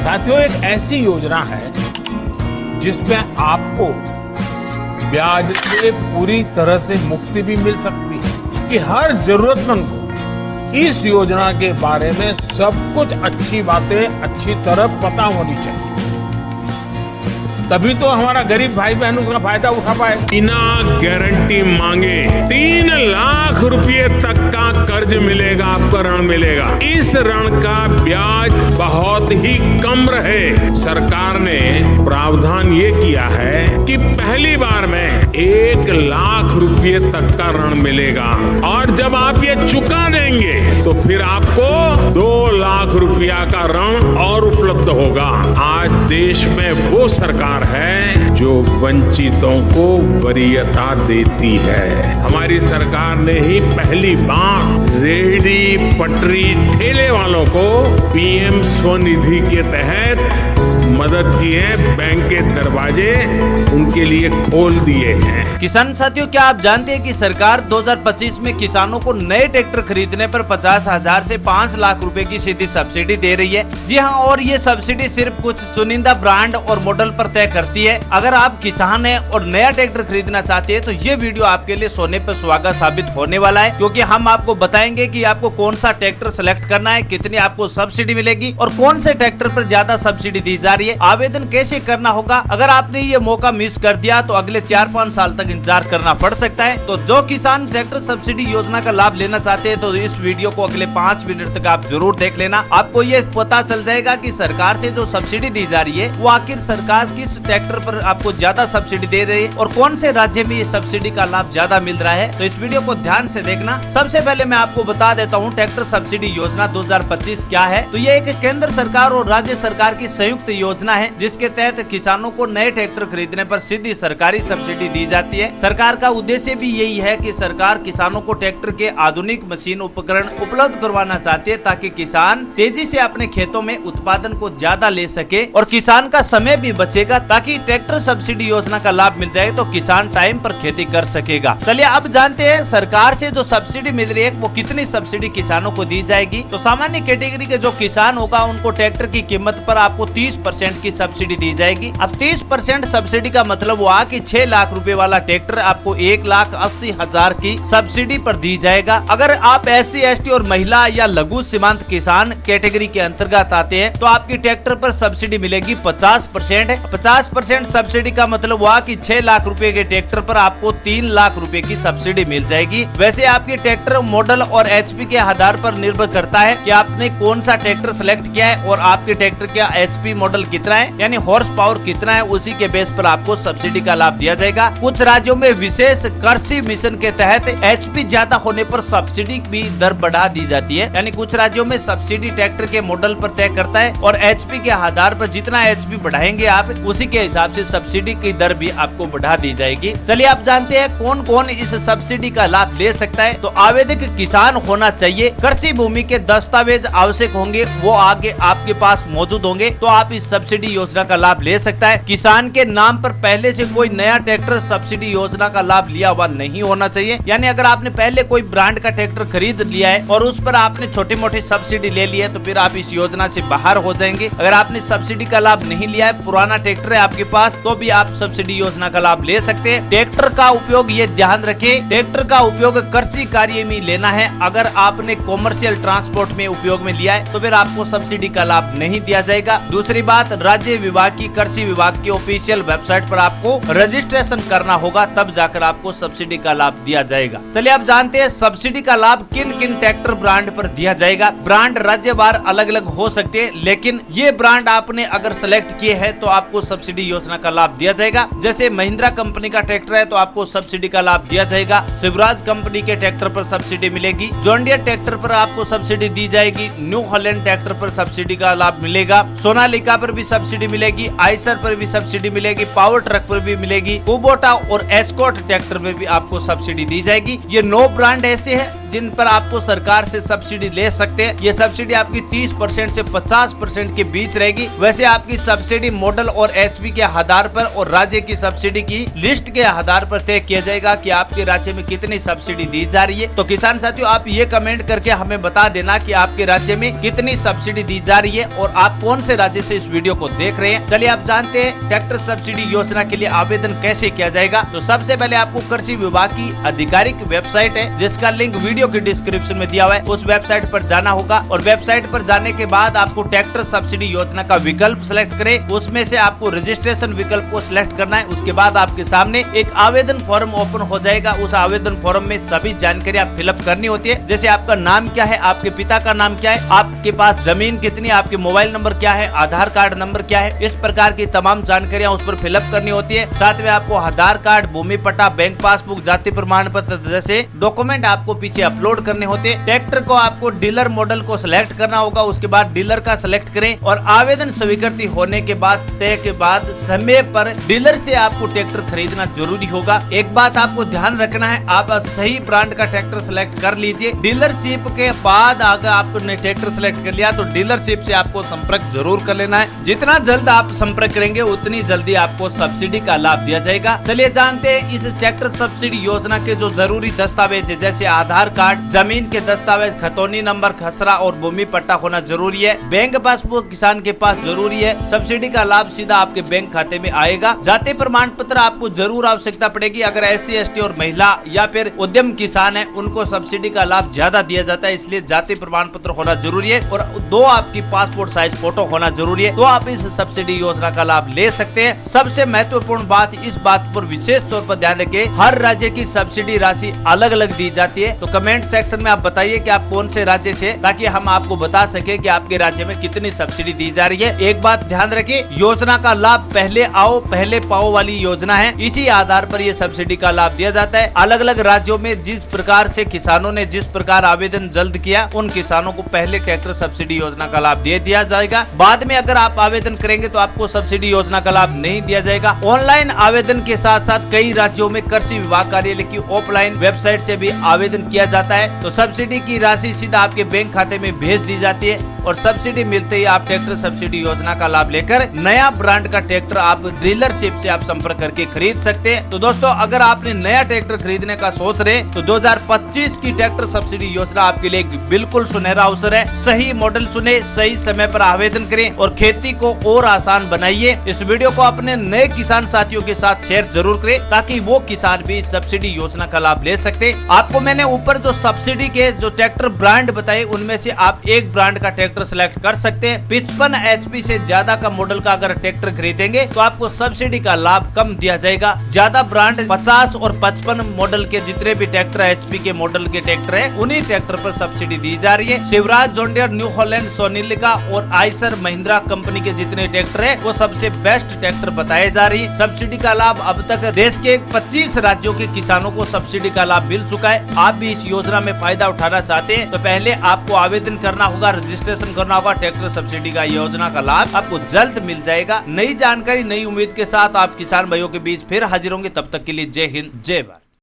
साथियों, एक ऐसी योजना है जिसमें आपको ब्याज से पूरी तरह से मुक्ति भी मिल सकती है कि हर जरूरतमंद को इस योजना के बारे में सब कुछ अच्छी बातें अच्छी तरह पता होनी चाहिए, तभी तो हमारा गरीब भाई बहन उसका फायदा उठा पाए। बिना गारंटी मांगे 3 लाख रुपए तक का कर्ज मिलेगा, आपको ऋण मिलेगा। इस ऋण का ब्याज बहुत ही कम रहे। सरकार ने प्रावधान ये किया है कि पहली बार में 1 लाख रुपए तक का ऋण मिलेगा और जब आप ये चुका देंगे तो फिर आपको 2 लाख रुपया का ऋण और उपलब्ध होगा। आज देश में वो सरकार है जो वंचितों को वरीयता देती है। हमारी सरकार ने ही पहली बार रेहड़ी पटरी ठेले वालों को पीएम स्वनिधि के तहत मदद की है। बैंक के दरवाजे उनके लिए खोल दिए हैं। किसान साथियों, क्या आप जानते हैं कि सरकार 2025 में किसानों को नए ट्रैक्टर खरीदने पर 50,000 से 5 लाख रुपए की सीधी सब्सिडी दे रही है। जी हां, और ये सब्सिडी सिर्फ कुछ चुनिंदा ब्रांड और मॉडल पर तय करती है। अगर आप किसान हैं और नया ट्रैक्टर खरीदना चाहते हैं तो ये वीडियो आपके लिए सोने पर सुहागा साबित होने वाला है, क्योंकि हम आपको बताएंगे कि आपको कौन सा ट्रैक्टर सेलेक्ट करना है, कितनी आपको सब्सिडी मिलेगी और कौन से ट्रैक्टर पर ज्यादा सब्सिडी दी जा रही है, आवेदन कैसे करना होगा। अगर आपने ये मौका मिस कर दिया तो अगले 4-5 साल तक इंतजार करना पड़ सकता है। तो जो किसान ट्रैक्टर सब्सिडी योजना का लाभ लेना चाहते हैं तो इस वीडियो को अगले 5 मिनट तक आप जरूर देख लेना। आपको ये पता चल जाएगा कि सरकार से जो सब्सिडी दी जा रही है वो आखिर सरकार किस ट्रैक्टर पर आपको ज्यादा सब्सिडी दे रही है और कौन से राज्य में ये सब्सिडी का लाभ ज्यादा मिल रहा है। तो इस वीडियो को ध्यान से देखना। सबसे पहले मैं आपको बता देता हूँ ट्रैक्टर सब्सिडी योजना 2025 क्या है। तो ये एक केंद्र सरकार और राज्य सरकार की संयुक्त योजना है जिसके तहत किसानों को नए ट्रैक्टर खरीदने पर सीधी सरकारी सब्सिडी दी जाती है। सरकार का उद्देश्य भी यही है कि सरकार किसानों को ट्रैक्टर के आधुनिक मशीन उपकरण उपलब्ध करवाना चाहती है ताकि किसान तेजी से अपने खेतों में उत्पादन को ज्यादा ले सके और किसान का समय भी बचेगा ताकि ट्रैक्टर सब्सिडी योजना का लाभ मिल जाए तो किसान टाइम पर खेती कर सकेगा। चलिए अब जानते हैं सरकार से जो सब्सिडी मिल रही है वो कितनी सब्सिडी किसानों को दी जाएगी। तो सामान्य कैटेगरी के जो किसान होगा उनको ट्रैक्टर की कीमत पर आपको 30% की सब्सिडी दी जाएगी। अब 30% सब्सिडी का मतलब हुआ कि 6 लाख रुपए वाला ट्रैक्टर आपको 1,80,000 की सब्सिडी पर दी जाएगा। अगर आप SC ST और महिला या लघु सीमांत किसान कैटेगरी के अंतर्गत आते हैं तो आपकी ट्रैक्टर पर सब्सिडी मिलेगी 50%। 50% सब्सिडी का मतलब हुआ कि 6 लाख रुपए के ट्रैक्टर पर आपको 3 लाख रुपए की सब्सिडी मिल जाएगी। वैसे आपकी ट्रैक्टर मॉडल और HP के आधार पर निर्भर करता है कि आपने कौन सा ट्रैक्टर सेलेक्ट किया है और आपके ट्रैक्टर का HP मॉडल कितना है, यानी हॉर्स पावर कितना है, उसी के बेस पर आपको सब्सिडी का लाभ दिया जाएगा। कुछ राज्यों में विशेष कृषि मिशन के तहत HP ज्यादा होने पर सब्सिडी भी दर बढ़ा दी जाती है, यानी कुछ राज्यों में सब्सिडी ट्रैक्टर के मॉडल पर तय करता है और HP के आधार पर जितना HP बढ़ाएंगे आप उसी के हिसाब से सब्सिडी की दर भी आपको बढ़ा दी जाएगी। चलिए आप जानते हैं कौन कौन इस सब्सिडी का लाभ ले सकता है। तो आवेदक किसान होना चाहिए, कृषि भूमि के दस्तावेज आवश्यक होंगे, वो आगे आपके पास मौजूद होंगे तो आप इस सब्सिडी योजना का लाभ ले सकता है। किसान के नाम पर पहले से कोई नया ट्रैक्टर सब्सिडी योजना का लाभ लिया हुआ नहीं होना चाहिए, यानी अगर आपने पहले कोई ब्रांड का ट्रैक्टर खरीद लिया है और उस पर आपने छोटी मोटी सब्सिडी ले ली है तो फिर आप इस योजना से बाहर हो जाएंगे। अगर आपने सब्सिडी का लाभ नहीं लिया है, पुराना ट्रैक्टर है आपके पास, तो भी आप सब्सिडी योजना का लाभ ले सकते हैं। ट्रैक्टर का उपयोग ये ध्यान रखें, ट्रैक्टर का उपयोग कृषि कार्य में लेना है। अगर आपने कॉमर्शियल ट्रांसपोर्ट में उपयोग में लिया है तो फिर आपको सब्सिडी का लाभ नहीं दिया जाएगा। दूसरी बात, राज्य विभाग की कृषि विभाग की ऑफिशियल वेबसाइट पर आपको रजिस्ट्रेशन करना होगा, तब जाकर आपको सब्सिडी का लाभ दिया जाएगा। चलिए आप जानते हैं सब्सिडी का लाभ किन किन ट्रैक्टर ब्रांड पर दिया जाएगा। ब्रांड राज्यवार अलग अलग हो सकते हैं, लेकिन ये ब्रांड आपने अगर सेलेक्ट किए हैं तो आपको सब्सिडी योजना का लाभ दिया जाएगा। जैसे महिंद्रा कंपनी का ट्रैक्टर है तो आपको सब्सिडी का लाभ दिया जाएगा। शिवराज कंपनी के ट्रैक्टर पर सब्सिडी मिलेगी। जॉन डियर ट्रैक्टर पर आपको सब्सिडी दी जाएगी। न्यू हॉलैंड ट्रैक्टर पर सब्सिडी का लाभ मिलेगा। सोनालिका पर भी सब्सिडी मिलेगी। आइसर पर भी सब्सिडी मिलेगी। पावर ट्रक पर भी मिलेगी। कुबोटा और एस्कॉर्ट ट्रैक्टर में भी आपको सब्सिडी दी जाएगी। ये 9 ब्रांड ऐसे हैं जिन पर आपको सरकार से सब्सिडी ले सकते हैं। ये सब्सिडी आपकी 30% से 50% के बीच रहेगी। वैसे आपकी सब्सिडी मॉडल और एचपी के आधार पर और राज्य की सब्सिडी की लिस्ट के आधार पर तय किया जाएगा कि आपके राज्य में कितनी सब्सिडी दी जा रही है। तो किसान साथियों, आप ये कमेंट करके हमें बता देना कि आपके राज्य में कितनी सब्सिडी दी जा रही है और आप कौन से राज्य से इस वीडियो को देख रहे हैं। चलिए आप जानते हैं ट्रैक्टर सब्सिडी योजना के लिए आवेदन कैसे किया जाएगा। तो सबसे पहले आपको कृषि विभाग की आधिकारिक वेबसाइट है, जिसका लिंक वीडियो के डिस्क्रिप्शन में दिया हुआ है, उस वेबसाइट पर जाना होगा और वेबसाइट पर जाने के बाद आपको ट्रैक्टर सब्सिडी योजना का विकल्प सिलेक्ट करें। उसमें से आपको रजिस्ट्रेशन विकल्प को सिलेक्ट करना है। उसके बाद आपके सामने एक आवेदन फॉर्म ओपन हो जाएगा। उस आवेदन फॉर्म में सभी जानकारी आप फिलअप करनी होती है, जैसे आपका नाम क्या है, आपके पिता का नाम क्या है, आपके पास जमीन कितनी, आपके मोबाइल नंबर क्या है, आधार कार्ड नंबर क्या है, इस प्रकार की तमाम जानकारियां उस पर फिलअप करनी होती है। साथ में आपको आधार कार्ड, भूमि पट्टा, बैंक पासबुक, जाति प्रमाण पत्र जैसे डॉक्यूमेंट आपको पीछे अपलोड करने होते हैं। ट्रैक्टर को आपको डीलर मॉडल को सिलेक्ट करना होगा। उसके बाद डीलर का सिलेक्ट करें और आवेदन स्वीकृति होने के बाद तय के बाद समय पर डीलर से आपको ट्रैक्टर खरीदना जरूरी होगा। एक बात आपको ध्यान रखना है, आप सही ब्रांड का ट्रैक्टर सिलेक्ट कर लीजिए। डीलरशिप के बाद अगर आपने ट्रैक्टर सिलेक्ट कर लिया तो डीलरशिप से आपको संपर्क जरूर कर लेना है। जितना जल्द आप संपर्क करेंगे उतनी जल्दी आपको सब्सिडी का लाभ दिया जाएगा। चलिए जानते हैं इस ट्रैक्टर सब्सिडी योजना के जो जरूरी दस्तावेज जैसे आधार कार्ड, जमीन के दस्तावेज, खतौनी नंबर, खसरा और भूमि पट्टा होना जरूरी है। बैंक पासबुक किसान के पास जरूरी है। सब्सिडी का लाभ सीधा आपके बैंक खाते में आएगा। जाति प्रमाण पत्र आपको जरूर आवश्यकता पड़ेगी। अगर SC ST और महिला या फिर उद्यम किसान है उनको सब्सिडी का लाभ ज्यादा दिया जाता है, इसलिए जाति प्रमाण पत्र होना जरूरी है और 2 आपकी पासपोर्ट साइज फोटो होना जरूरी है। तो आप इस सब्सिडी योजना का लाभ ले सकते हैं। सबसे महत्वपूर्ण बात, इस बात पर विशेष तौर पर ध्यान रखें, हर राज्य की सब्सिडी राशि अलग अलग दी जाती है। तो कमेंट सेक्शन में आप बताइए कि आप कौन से राज्य से, ताकि हम आपको बता सके कि आपके राज्य में कितनी सब्सिडी दी जा रही है। एक बात ध्यान रखिए, योजना का लाभ पहले आओ पहले पाओ वाली योजना है। इसी आधार पर यह सब्सिडी का लाभ दिया जाता है। अलग अलग राज्यों में जिस प्रकार से किसानों ने जिस प्रकार आवेदन जल्द किया, उन किसानों को पहले ट्रैक्टर सब्सिडी योजना का लाभ दे दिया जाएगा। बाद में अगर आप आवेदन करेंगे तो आपको सब्सिडी योजना का लाभ नहीं दिया जाएगा। ऑनलाइन आवेदन के साथ साथ कई राज्यों में कृषि विभाग कार्यालय की ऑफलाइन वेबसाइट से भी आवेदन किया जाता है। तो सब्सिडी की राशि सीधा आपके बैंक खाते में भेज दी जाती है और सब्सिडी मिलते ही आप ट्रैक्टर सब्सिडी योजना का लाभ लेकर नया ब्रांड का ट्रैक्टर आप डीलरशिप से आप संपर्क करके खरीद सकते हैं। तो दोस्तों, अगर आपने नया ट्रैक्टर खरीदने का सोच रहे तो 2025 की ट्रैक्टर सब्सिडी योजना आपके लिए बिल्कुल सुनहरा अवसर है। सही मॉडल चुने, सही समय पर आवेदन करें और खेती को और आसान बनाइए। इस वीडियो को अपने नए किसान साथियों के साथ शेयर जरूर करें ताकि वो किसान भी इस सब्सिडी योजना का लाभ ले सकते। आपको मैंने ऊपर जो सब्सिडी के जो ट्रैक्टर ब्रांड बताए उनमें से आप एक ब्रांड का ट्रैक्टर सिलेक्ट कर सकते हैं। 55 HP से ज्यादा का मॉडल का अगर ट्रैक्टर खरीदेंगे तो आपको सब्सिडी का लाभ कम दिया जाएगा। ज्यादा ब्रांड 50 और 55 मॉडल के जितने भी ट्रैक्टर HP के मॉडल के ट्रैक्टर है, उन्हीं ट्रैक्टर पर सब्सिडी दी जा रही है। Shivraj, John Deere, new Holland, Sonalika और आइसर महिंद्रा कंपनी के जितने ट्रैक्टर है वो सबसे बेस्ट ट्रैक्टर बताए जा रही है। सब्सिडी का लाभ अब तक देश के 25 राज्यों के किसानों को सब्सिडी का लाभ मिल चुका है। आप भी इस योजना में फायदा उठाना चाहते हैं तो पहले आपको आवेदन करना होगा, रजिस्ट्रेशन करना होगा। ट्रैक्टर सब्सिडी का योजना का लाभ आपको जल्द मिल जाएगा। नई जानकारी, नई उम्मीद के साथ आप किसान भाइयों के बीच फिर हाजिर होंगे। तब तक के लिए जय हिंद, जय भारत।